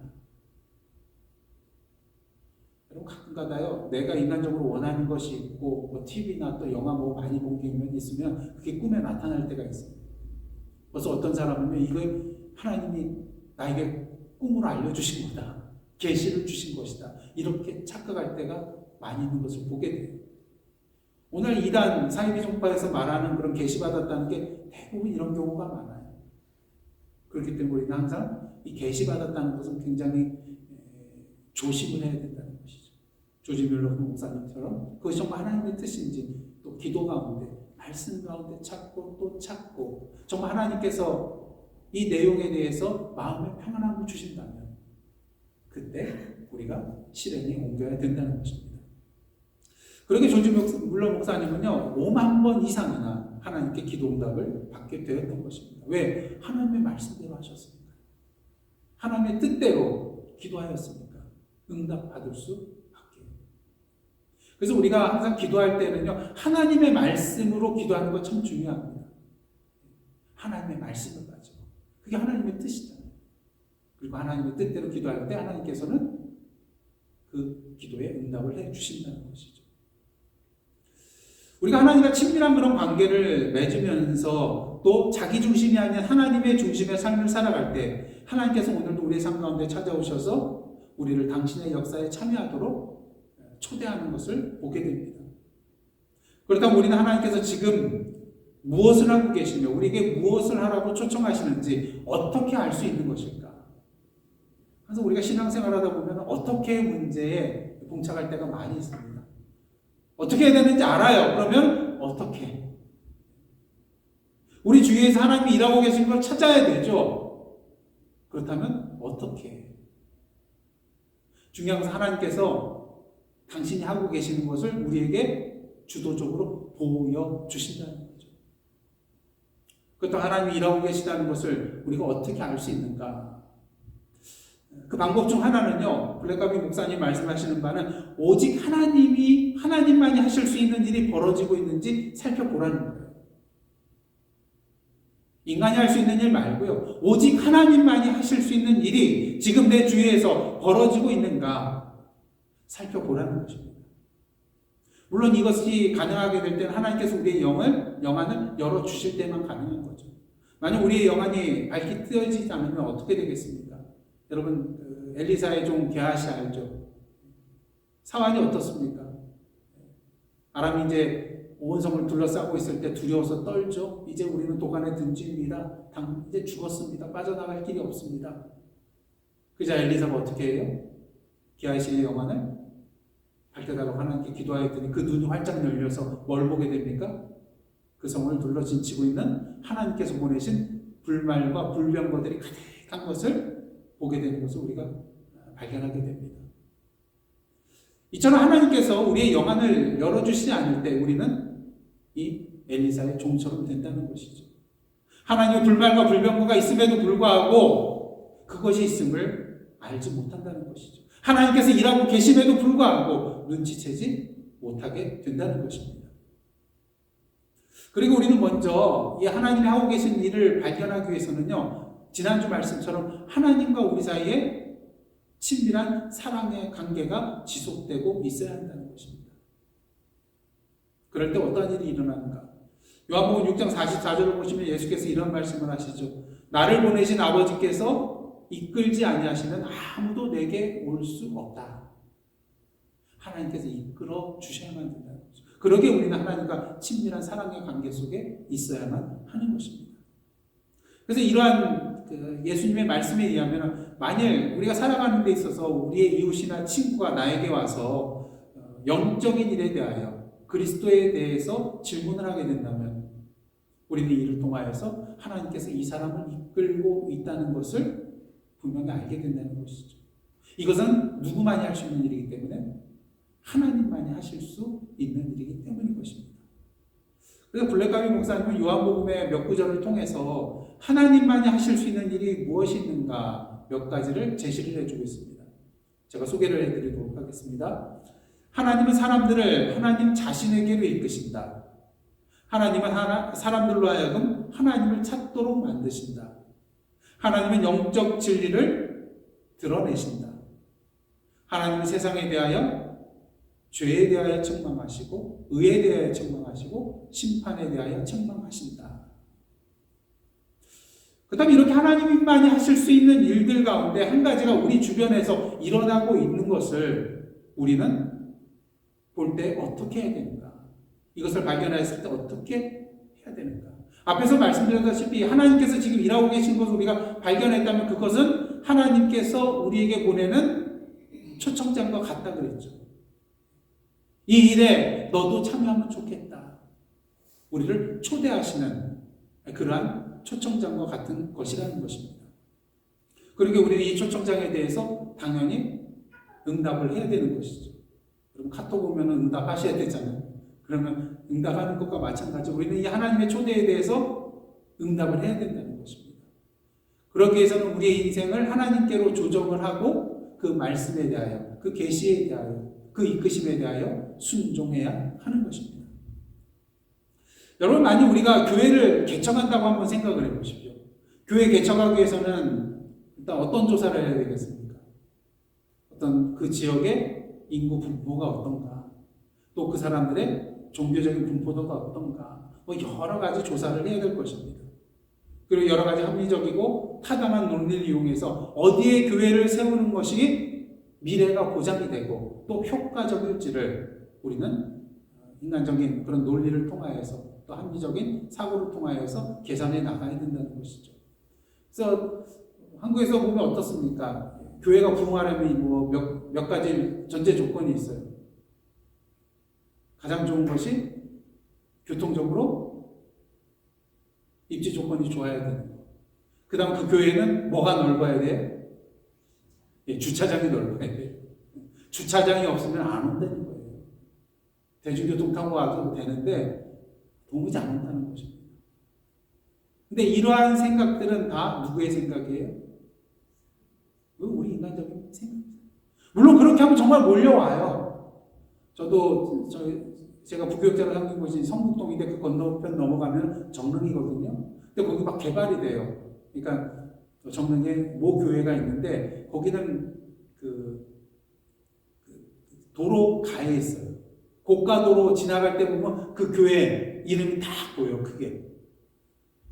여러분 가끔가다요, 내가 인간적으로 원하는 것이 있고 뭐 TV나 또 영화 뭐 많이 본 게 있으면 그게 꿈에 나타날 때가 있어요. 벌써 어떤 사람은 이거 하나님이 나에게 꿈으로 알려주신 거다, 계시를 주신 것이다, 이렇게 착각할 때가 많이 있는 것을 보게 돼요. 오늘 이단 사이비종파에서 말하는 그런 계시받았다는 게 대부분 이런 경우가 많아요. 그렇기 때문에 우리는 항상 이 계시받았다는 것은 굉장히 조심을 해야 된다는 것이죠. 조지 뮬러 목사님처럼 그것이 정말 하나님의 뜻인지 또 기도 가운데 말씀 가운데 찾고 또 찾고 정말 하나님께서 이 내용에 대해서 마음의 평안함을 주신다면 그때 우리가 실행에 옮겨야 된다는 것입니다. 그렇게 조지 뮬러 목사님은요, 5만 번 이상이나 하나님께 기도 응답을 받게 되었던 것입니다. 왜? 하나님의 말씀대로 하셨으니까. 하나님의 뜻대로 기도하였으니까 응답 받을 수 있게. 그래서 우리가 항상 기도할 때는요, 하나님의 말씀으로 기도하는 거 참 중요합니다. 하나님의 말씀을 가지고. 그게 하나님의 뜻이잖아요. 그리고 하나님의 뜻대로 기도할 때 하나님께서는 그 기도에 응답을 해 주신다는 것이죠. 우리가 하나님과 친밀한 그런 관계를 맺으면서 또 자기 중심이 아닌 하나님의 중심의 삶을 살아갈 때 하나님께서 오늘도 우리의 삶 가운데 찾아오셔서 우리를 당신의 역사에 참여하도록 초대하는 것을 보게 됩니다. 그렇다면 우리는 하나님께서 지금 무엇을 하고 계시며 우리에게 무엇을 하라고 초청하시는지 어떻게 알 수 있는 것일까? 그래서 우리가 신앙생활하다 보면 어떻게 문제에 봉착할 때가 많이 있습니다. 어떻게 해야 되는지 알아요. 그러면 어떻게? 우리 주위에서 하나님이 일하고 계신 걸 찾아야 되죠. 그렇다면 어떻게? 중요한 것은 하나님께서 당신이 하고 계시는 것을 우리에게 주도적으로 보여주신다는 거죠. 그것도 하나님이 일하고 계시다는 것을 우리가 어떻게 알 수 있는가? 그 방법 중 하나는요, 블랙가비 목사님 말씀하시는 바는 오직 하나님만이 하실 수 있는 일이 벌어지고 있는지 살펴보라는 거예요. 인간이 할 수 있는 일 말고요, 오직 하나님만이 하실 수 있는 일이 지금 내 주위에서 벌어지고 있는가 살펴보라는 것입니다. 물론 이것이 가능하게 될 때는 하나님께서 우리의 영안을 열어주실 때만 가능한 거죠. 만약 우리의 영안이 밝히 뜨여지지 않으면 어떻게 되겠습니까? 여러분, 엘리사의 종 게하시 알죠? 상황이 어떻습니까? 아람이 이제 온 성을 둘러싸고 있을 때 두려워서 떨죠. 이제 우리는 도간에 든집니다. 이제 죽었습니다. 빠져나갈 길이 없습니다. 그자 엘리사가 어떻게 해요? 게하시의 영안을 밝혀달라고 하나님께 기도하였더니 그 눈이 활짝 열려서 뭘 보게 됩니까? 그 성을 둘러 진치고 있는 하나님께서 보내신 불말과 불병거들이 가득한 것을 보게 되는 것을 우리가 발견하게 됩니다. 이처럼 하나님께서 우리의 영안을 열어주시지 않을 때 우리는 이 엘리사의 종처럼 된다는 것이죠. 하나님의 불말과 불병거가 있음에도 불구하고 그것이 있음을 알지 못한다는 것이죠. 하나님께서 일하고 계심에도 불구하고 눈치채지 못하게 된다는 것입니다. 그리고 우리는 먼저 이 하나님이 하고 계신 일을 발견하기 위해서는요, 지난주 말씀처럼 하나님과 우리 사이에 친밀한 사랑의 관계가 지속되고 있어야 한다는 것입니다. 그럴 때 어떤 일이 일어나는가? 요한복음 6장 44절을 보시면 예수께서 이런 말씀을 하시죠. 나를 보내신 아버지께서 이끌지 아니하시면 아무도 내게 올 수 없다. 하나님께서 이끌어 주셔야만 된다는 거죠. 그러기에 우리는 하나님과 친밀한 사랑의 관계 속에 있어야만 하는 것입니다. 그래서 이러한 예수님의 말씀에 의하면 만일 우리가 살아가는 데 있어서 우리의 이웃이나 친구가 나에게 와서 영적인 일에 대하여 그리스도에 대해서 질문을 하게 된다면 우리는 이를 통하여서 하나님께서 이 사람을 이끌고 있다는 것을 분명히 알게 된다는 것이죠. 이것은 누구만이 할 수 있는 일이기 때문에 하나님만이 하실 수 있는 일이기 때문인 것입니다. 그래서 블랙가비 목사님은 요한복음의 몇 구절을 통해서 하나님만이 하실 수 있는 일이 무엇이 있는가 몇 가지를 제시를 해주고 있습니다. 제가 소개를 해드리도록 하겠습니다. 하나님은 사람들을 하나님 자신에게로 이끄신다. 하나님은 사람들로 하여금 하나님을 찾도록 만드신다. 하나님은 영적 진리를 드러내신다. 하나님은 세상에 대하여 죄에 대하여 책망하시고 의에 대하여 책망하시고 심판에 대하여 책망하신다. 그 다음에 이렇게 하나님만이 하실 수 있는 일들 가운데 한 가지가 우리 주변에서 일어나고 있는 것을 우리는 볼 때 어떻게 해야 되는가? 이것을 발견했을 때 어떻게 해야 되는가? 앞에서 말씀드렸다시피 하나님께서 지금 일하고 계신 것을 우리가 발견했다면 그것은 하나님께서 우리에게 보내는 초청장과 같다 그랬죠. 이 일에 너도 참여하면 좋겠다. 우리를 초대하시는 그러한 초청장과 같은 것이라는 것입니다. 그러니까 우리는 이 초청장에 대해서 당연히 응답을 해야 되는 것이죠. 그럼 카톡 오면 응답하셔야 되잖아요. 그러면 응답하는 것과 마찬가지로 우리는 이 하나님의 초대에 대해서 응답을 해야 된다는 것입니다. 그러기 위해서는 우리의 인생을 하나님께로 조정을 하고 그 말씀에 대하여, 그 계시에 대하여, 그 이끄심에 대하여 순종해야 하는 것입니다. 여러분, 만약 우리가 교회를 개척한다고 한번 생각을 해보십시오. 교회 개척하기 위해서는 일단 어떤 조사를 해야 되겠습니까? 어떤 그 지역의 인구 분포가 어떤가, 또 그 사람들의 종교적인 분포도가 어떤가, 여러 가지 조사를 해야 될 것입니다. 그리고 여러 가지 합리적이고 타당한 논리를 이용해서 어디에 교회를 세우는 것이 미래가 보장이 되고 또 효과적일지를 우리는 인간적인 그런 논리를 통하여서 또 합리적인 사고를 통하여서 계산해 나가야 된다는 것이죠. 그래서 한국에서 보면 어떻습니까? 교회가 부흥하려면 몇 가지 전제 조건이 있어요. 가장 좋은 것이 교통적으로 입지 조건이 좋아야 되는 거. 그 다음 그 교회는 뭐가 넓어야 돼요? 주차장이 넓어야 돼요. 주차장이 없으면 안 온다는 거예요. 대중교통 타고 와도 되는데 도무지 안 온다는 것입니다. 근데 이러한 생각들은 다 누구의 생각이에요? 우리 인간적인 생각입니다. 물론 그렇게 하면 정말 몰려와요. 저도 제가 부교육자로 섬긴 곳이 성북동인데 그 건너편 넘어가면 정릉이거든요. 근데 거기 막 개발이 돼요. 그러니까 정릉에 모 교회가 있는데 거기는 그 도로 가에 있어요. 고가도로 지나갈 때 보면 그 교회 이름이 다 보여요, 크게.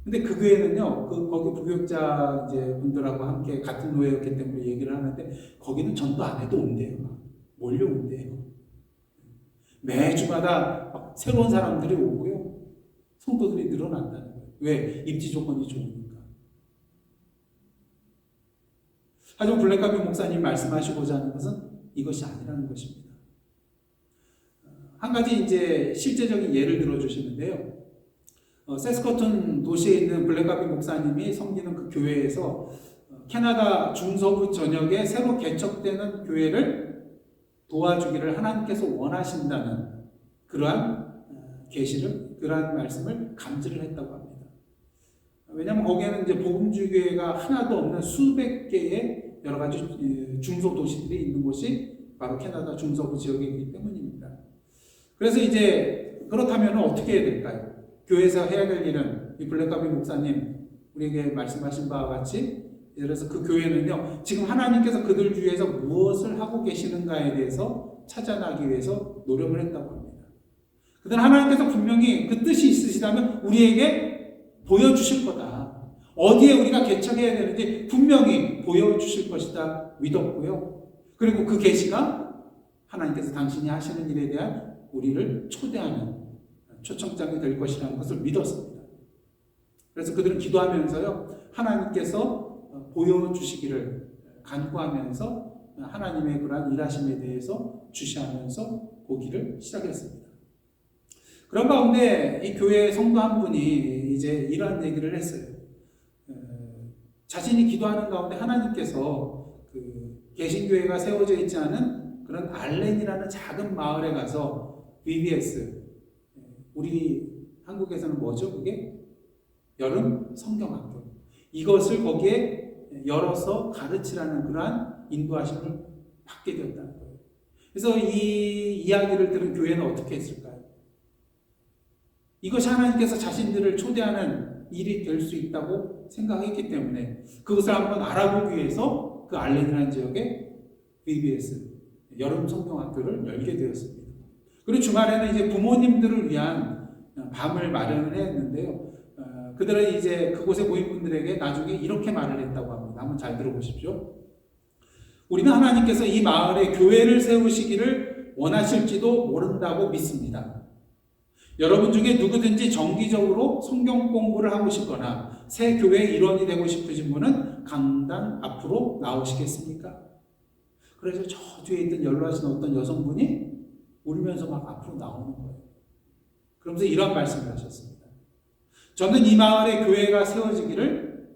근데 그 교회는요, 거기 부교육자 이제 분들하고 함께 같은 노예였기 때문에 얘기를 하는데 거기는 전도 안 해도 온대요. 막 몰려온대요. 매주마다 막 새로운 사람들이 오고요. 성도들이 늘어난다는 거예요. 왜? 입지 조건이 좋으니까. 하지만 블랙가비 목사님 말씀하시고자 하는 것은 이것이 아니라는 것입니다. 한 가지 이제 실제적인 예를 들어주시는데요. 세스커튼 도시에 있는 블랙가비 목사님이 섬기는 그 교회에서 캐나다 중서부 전역에 새로 개척되는 교회를 도와주기를 하나님께서 원하신다는 그러한 계시를, 그러한 말씀을 감지를 했다고 합니다. 왜냐하면 거기에는 이제 복음주교회가 하나도 없는 수백 개의 여러 가지 중소 도시들이 있는 곳이 바로 캐나다 중서부 지역에 있기 때문입니다. 그래서 이제 그렇다면 어떻게 해야 될까요? 교회에서 해야 될 일은 이 블랙가비 목사님 우리에게 말씀하신 바와 같이 예를 들어서 그 교회는요, 지금 하나님께서 그들 위해서 무엇을 하고 계시는가에 대해서 찾아나기 위해서 노력을 했다고 합니다. 그들은 하나님께서 분명히 그 뜻이 있으시다면 우리에게 보여주실 거다. 어디에 우리가 개척해야 되는지 분명히 보여주실 것이다 믿었고요. 그리고 그 계시가 하나님께서 당신이 하시는 일에 대한 우리를 초대하는 초청장이 될 것이라는 것을 믿었습니다. 그래서 그들은 기도하면서요, 하나님께서 보여주시기를 간구하면서 하나님의 그러한 일하심에 대해서 주시하면서 보기를 시작했습니다. 그런 가운데 이 교회 성도 한 분이 이제 이러한 얘기를 했어요. 자신이 기도하는 가운데 하나님께서 그 개신교회가 세워져 있지 않은 그런 알렌이라는 작은 마을에 가서 VBS, 우리 한국에서는 뭐죠? 그게 여름 성경학교, 이것을 거기에 열어서 가르치라는 그러한 인도하심을 받게 되었다는 거예요. 그래서 이 이야기를 들은 교회는 어떻게 했을까요? 이것이 하나님께서 자신들을 초대하는 일이 될 수 있다고 생각했기 때문에 그것을 한번 알아보기 위해서 그 알렌이라는 지역에 VBS 여름 성경학교를 열게 되었습니다. 그리고 주말에는 이제 부모님들을 위한 밤을 마련을 했는데요. 그들은 이제 그곳에 모인 분들에게 나중에 이렇게 말을 했다고 합니다. 한번 잘 들어보십시오. 우리는 하나님께서 이 마을에 교회를 세우시기를 원하실지도 모른다고 믿습니다. 여러분 중에 누구든지 정기적으로 성경 공부를 하고 싶거나 새 교회의 일원이 되고 싶으신 분은 강단 앞으로 나오시겠습니까? 그래서 저 뒤에 있던 연로하신 어떤 여성분이 울면서 막 앞으로 나오는 거예요. 그러면서 이런 말씀을 하셨습니다. 저는 이 마을에 교회가 세워지기를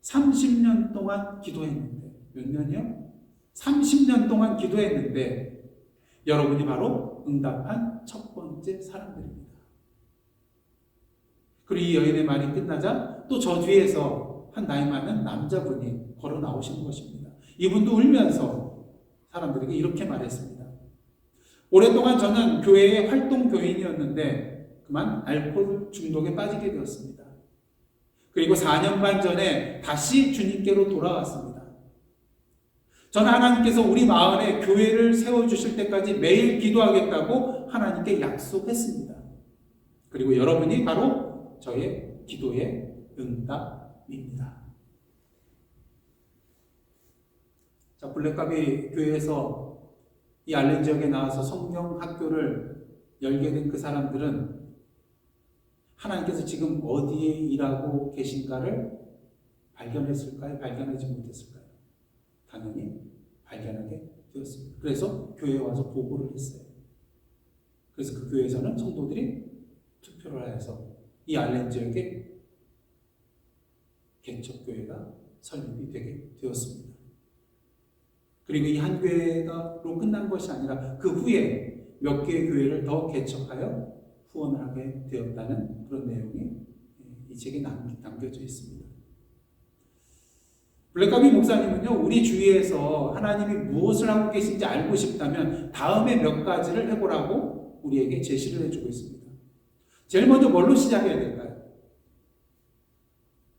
30년 동안 기도했는데, 몇 년이요? 30년 동안 기도했는데 여러분이 바로 응답한 첫 번째 사람들입니다. 그리고 이 여인의 말이 끝나자 또 저 뒤에서 한 나이 많은 남자분이 걸어 나오시는 것입니다. 이분도 울면서 사람들에게 이렇게 말했습니다. 오랫동안 저는 교회의 활동 교인이었는데 그만 알코올 중독에 빠지게 되었습니다. 그리고 4년 반 전에 다시 주님께로 돌아왔습니다. 저는 하나님께서 우리 마을에 교회를 세워주실 때까지 매일 기도하겠다고 하나님께 약속했습니다. 그리고 여러분이 바로 저의 기도의 응답입니다. 자, 블랙가비 교회에서 이 알렌 지역에 나와서 성경 학교를 열게 된 그 사람들은 하나님께서 지금 어디에 일하고 계신가를 발견했을까요? 발견하지 못했을까요? 당연히 발견하게 되었습니다. 그래서 교회에 와서 보고를 했어요. 그래서 그 교회에서는 성도들이 투표를 해서 이 알렌 지역에 개척교회가 설립이 되게 되었습니다. 그리고 이 한 교회가로 끝난 것이 아니라 그 후에 몇 개의 교회를 더 개척하여 후원을 하게 되었다는 그런 내용이 이 책에 남겨져 있습니다. 블랙가비 목사님은요, 우리 주위에서 하나님이 무엇을 하고 계신지 알고 싶다면 다음에 몇 가지를 해보라고 우리에게 제시를 해주고 있습니다. 제일 먼저 뭘로 시작해야 될까요?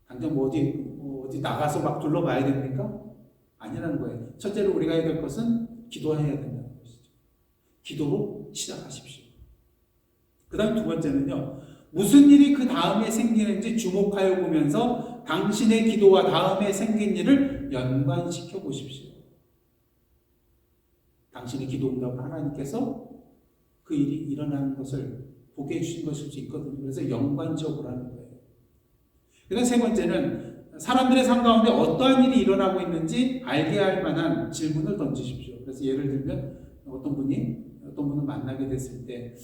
당장 어디 나가서 막 둘러봐야 됩니까? 아니라는 거예요. 첫째로 우리가 해야 될 것은 기도해야 된다는 것이죠. 기도로 시작하십시오. 그 다음 두 번째는요, 무슨 일이 그 다음에 생기는지 주목하여 보면서 당신의 기도와 다음에 생긴 일을 연관시켜 보십시오. 당신의 기도 응답을 하나님께서 그 일이 일어나는 것을 보게 해주신 것일 수 있거든요. 그래서 연관적으로 하는 거예요. 그 다음 세 번째는 사람들의 삶 가운데 어떠한 일이 일어나고 있는지 알게 할 만한 질문을 던지십시오. 그래서 예를 들면 어떤 분을 만나게 됐을 때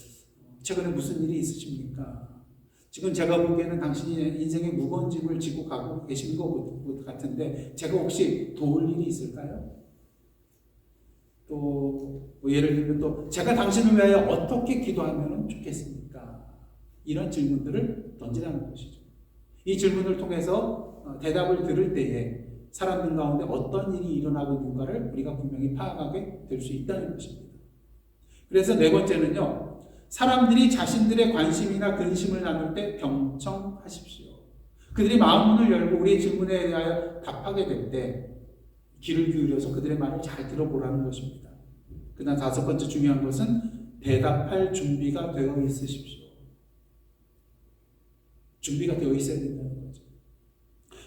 최근에 무슨 일이 있으십니까? 지금 제가 보기에는 당신이 인생의 무거운 짐을 지고 가고 계신 것 같은데 제가 혹시 도울 일이 있을까요? 또 예를 들면 또 제가 당신을 위하여 어떻게 기도하면 좋겠습니까? 이런 질문들을 던지라는 것이죠. 이 질문을 통해서 대답을 들을 때에 사람들 가운데 어떤 일이 일어나고 있는가를 우리가 분명히 파악하게 될 수 있다는 것입니다. 그래서 네 번째는요, 사람들이 자신들의 관심이나 근심을 나눌 때 경청하십시오. 그들이 마음문을 열고 우리의 질문에 대하여 답하게 될 때 귀를 기울여서 그들의 말을 잘 들어보라는 것입니다. 그다음 다섯 번째 중요한 것은 대답할 준비가 되어 있으십시오. 준비가 되어 있어야 된다는 거죠.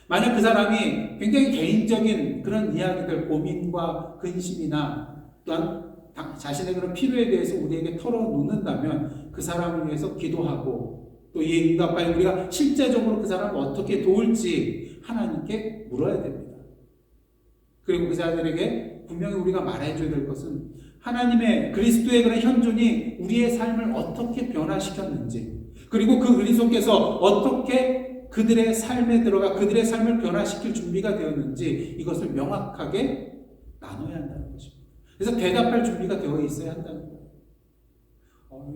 만약 그 사람이 굉장히 개인적인 그런 이야기들, 고민과 근심이나 또한 자신의 그런 필요에 대해서 우리에게 털어놓는다면 그 사람을 위해서 기도하고 또 이 응답하여 우리가 실제적으로 그 사람을 어떻게 도울지 하나님께 물어야 됩니다. 그리고 그 자들에게 분명히 우리가 말해줘야 될 것은 하나님의 그리스도의 그런 현존이 우리의 삶을 어떻게 변화시켰는지, 그리고 그 그리스도께서 어떻게 그들의 삶에 들어가 그들의 삶을 변화시킬 준비가 되었는지 이것을 명확하게 나눠야 한다는 것입니다. 그래서 대답할 준비가 되어 있어야 한다는 거예요.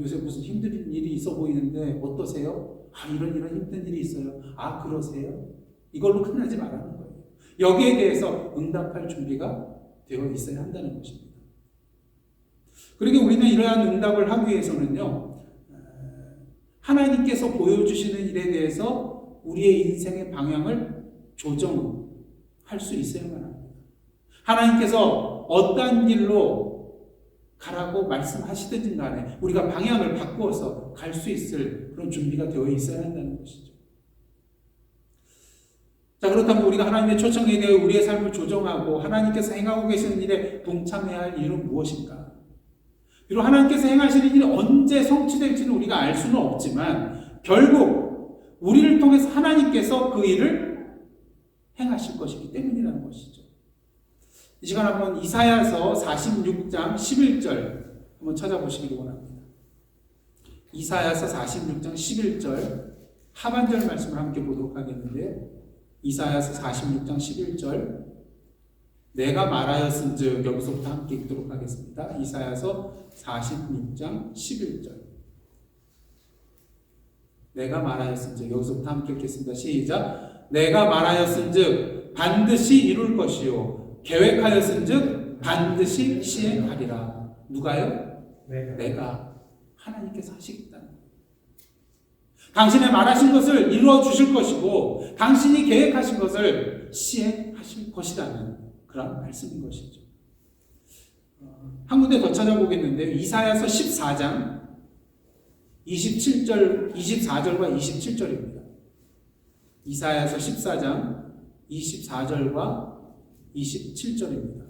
요새 무슨 힘든 일이 있어 보이는데 어떠세요? 이런 힘든 일이 있어요. 그러세요? 이걸로 끝나지 말라는 거예요. 여기에 대해서 응답할 준비가 되어 있어야 한다는 것입니다. 그리고 우리는 이러한 응답을 하기 위해서는요, 하나님께서 보여주시는 일에 대해서 우리의 인생의 방향을 조정할 수 있어야만 합니다. 하나님께서 어떠한 길로 가라고 말씀하시든지 간에 우리가 방향을 바꾸어서 갈 수 있을 그런 준비가 되어 있어야 한다는 것이죠. 자, 그렇다면 우리가 하나님의 초청에 대해 우리의 삶을 조정하고 하나님께서 행하고 계시는 일에 동참해야 할 일은 무엇인가? 비록 하나님께서 행하시는 일이 언제 성취될지는 우리가 알 수는 없지만 결국 우리를 통해서 하나님께서 그 일을 행하실 것이기 때문이라는 것이죠. 이 시간 한번 이사야서 46장 11절 한번 찾아보시기를 원합니다. 이사야서 46장 11절 하반절 말씀을 함께 보도록 하겠는데요. 이사야서 46장 11절 내가 말하였은즉, 여기서부터 함께 읽도록 하겠습니다. 이사야서 46장 11절 내가 말하였은즉, 여기서부터 함께 읽겠습니다. 시작. 내가 말하였은즉 반드시 이룰 것이요 계획하였은즉 반드시 시행하리라. 누가요? 내가. 하나님께서 하시겠다는 거예요. 당신의 말하신 것을 이루어 주실 것이고 당신이 계획하신 것을 시행하실 것이라는 그런 말씀인 것이죠. 한 군데 더 찾아보겠는데요. 이사야서 14장 24절과 27절입니다. 이사야서 14장 24절과 27절입니다.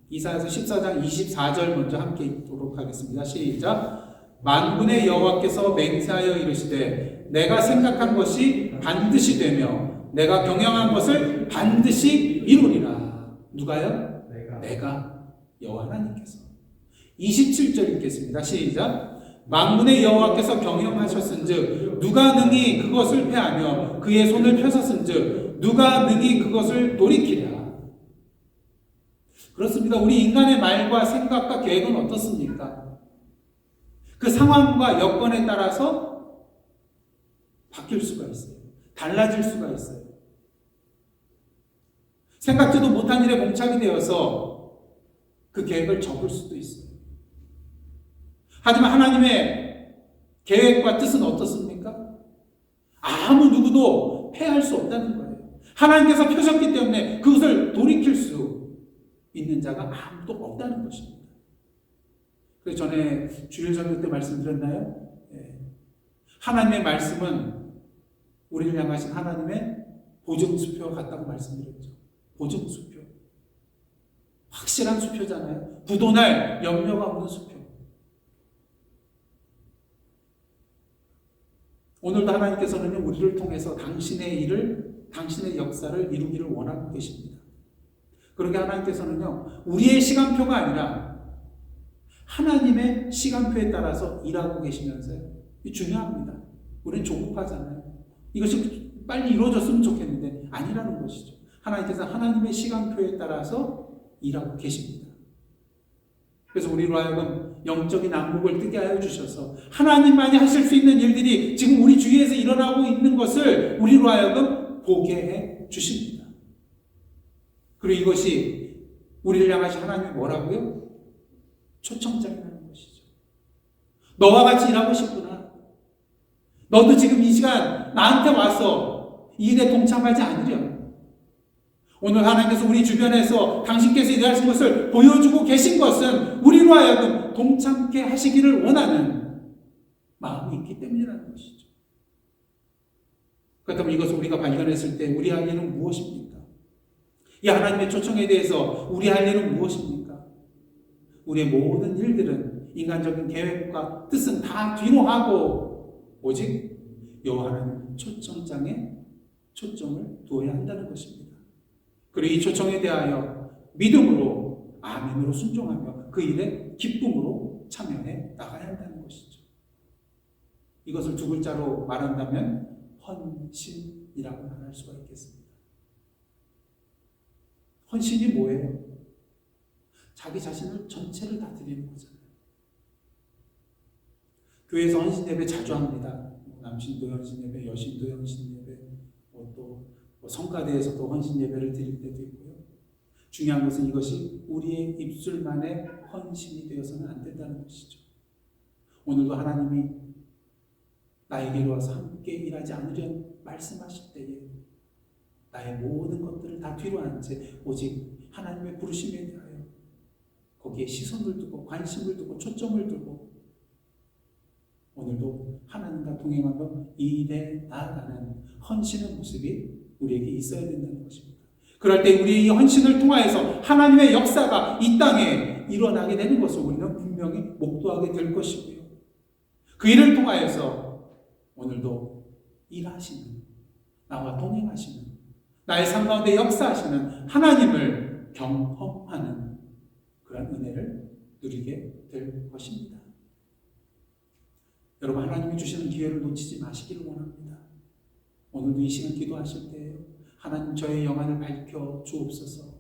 이사야서 14장 24절 먼저 함께 읽도록 하겠습니다. 시작. 만군의 여호와께서 맹세하여 이르시되 내가 생각한 것이 반드시 되며 내가 경영한 것을 반드시 이루리라. 누가요? 내가 여호와 하나님께서. 27절 읽겠습니다. 시작. 만군의 여호와께서 경영하셨은즉 누가 능히 그것을 패하며 그의 손을 펴섰은즉 누가 능히 그것을 돌이키랴. 그렇습니다. 우리 인간의 말과 생각과 계획은 어떻습니까? 그 상황과 여건에 따라서 바뀔 수가 있어요. 달라질 수가 있어요. 생각지도 못한 일에 봉착이 되어서 그 계획을 접을 수도 있어요. 하지만 하나님의 계획과 뜻은 어떻습니까? 아무 누구도 패할 수 없다는 거예요. 하나님께서 펴셨기 때문에 그것을 돌이킬 수 있는 자가 아무도 없다는 것입니다. 그래서 전에 주일 설교 때 말씀드렸나요? 하나님의 말씀은 우리를 향하신 하나님의 보증수표와 같다고 말씀드렸죠. 보증수표. 확실한 수표잖아요. 부도날 염려가 없는 수표. 오늘도 하나님께서는 우리를 통해서 당신의 일을, 당신의 역사를 이루기를 원하고 계십니다. 그렇게 하나님께서는요, 우리의 시간표가 아니라 하나님의 시간표에 따라서 일하고 계시면서요. 이게 중요합니다. 우리는 조급하잖아요. 이것이 빨리 이루어졌으면 좋겠는데 아니라는 것이죠. 하나님께서 하나님의 시간표에 따라서 일하고 계십니다. 그래서 우리로 하여금 영적인 안목을 뜨게 하여 주셔서 하나님만이 하실 수 있는 일들이 지금 우리 주위에서 일어나고 있는 것을 우리로 하여금 보게 해 주십니다. 그리고 이것이 우리를 향하신 하나님이 뭐라고요? 초청장이라는 것이죠. 너와 같이 일하고 싶구나. 너도 지금 이 시간 나한테 와서 이 일에 동참하지 않으려. 오늘 하나님께서 우리 주변에서 당신께서 일하신 것을 보여주고 계신 것은 우리로 하여금 동참케 하시기를 원하는 마음이 있기 때문이라는 것이죠. 그렇다면 이것을 우리가 발견했을 때 우리 할 일은 무엇입니까? 이 하나님의 초청에 대해서 우리 할 일은 무엇입니까? 우리의 모든 일들은 인간적인 계획과 뜻은 다 뒤로 하고 오직 여호와 하나님 초청장에 초점을 두어야 한다는 것입니다. 그리고 이 초청에 대하여 믿음으로 아멘으로 순종하며 그 일에 기쁨으로 참여해 나가야 한다는 것이죠. 이것을 두 글자로 말한다면 헌신이라고 말할 수가 있겠습니다. 헌신이 뭐예요? 자기 자신을 전체를 다 드리는 거잖아요. 교회에서 헌신 예배 자주 합니다. 남신도 헌신 예배, 여신도 헌신 예배, 또 성가대에서도 헌신 예배를 드릴 때도 있고요. 중요한 것은 이것이 우리의 입술만의 헌신이 되어서는 안 된다는 것이죠. 오늘도 하나님이 나에게로 와서 함께 일하지 않으려 말씀하실 때에 나의 모든 것들을 다 뒤로 한 채 오직 하나님의 부르심에 대하여 거기에 시선을 두고 관심을 두고 초점을 두고 오늘도 하나님과 동행하며 이 일에 나아가는 헌신의 모습이 우리에게 있어야 된다는 것입니다. 그럴 때 우리의 이 헌신을 통하여서 하나님의 역사가 이 땅에 일어나게 되는 것을 우리는 분명히 목도하게 될 것이고요. 그 일을 통하여서 오늘도 일하시는, 나와 동행하시는, 나의 삶 가운데 역사하시는 하나님을 경험하는 그런 은혜를 누리게 될 것입니다. 여러분, 하나님이 주시는 기회를 놓치지 마시기를 원합니다. 오늘도 이 시간 기도하실 때 하나님 저의 영안을 밝혀 주옵소서.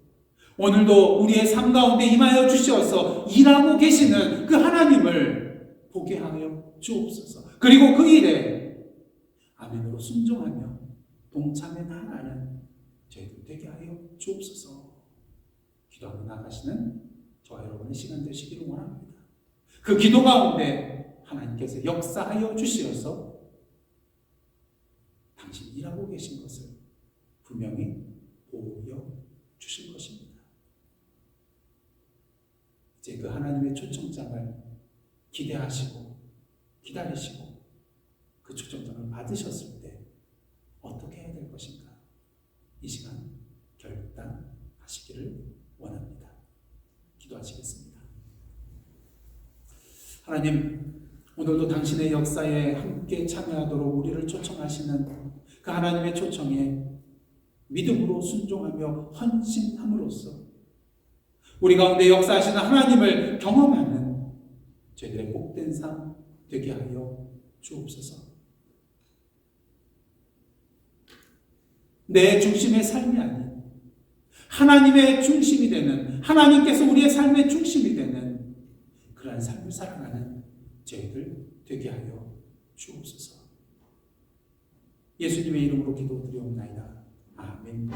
오늘도 우리의 삶 가운데 임하여 주셔서 일하고 계시는 그 하나님을 보게 하여 주옵소서. 그리고 그 일에 아멘으로 순종하며 동참해 나가는 저희들 되게 하여 주옵소서. 기도하며 나가시는 저와 여러분의 시간 되시기를 원합니다. 그 기도 가운데 하나님께서 역사하여 주시어서 당신이 일하고 계신 것을 분명히 보여주실 것입니다. 이제 그 하나님의 초청장을 기대하시고 기다리시고 그 초청장을 받으셨을 때 어떻게 해야 될 것인가? 이 시간 결단하시기를 원합니다. 기도하시겠습니다. 하나님, 오늘도 당신의 역사에 함께 참여하도록 우리를 초청하시는 그 하나님의 초청에 믿음으로 순종하며 헌신함으로써 우리 가운데 역사하시는 하나님을 경험하는 저희들의 복된 삶 되게 하여 주옵소서. 내 중심의 삶이 아닌 하나님의 중심이 되는, 하나님께서 우리의 삶의 중심이 되는 그러한 삶을 살아가는 저희들 되게 하여 주옵소서. 예수님의 이름으로 기도드리옵나이다. 아멘.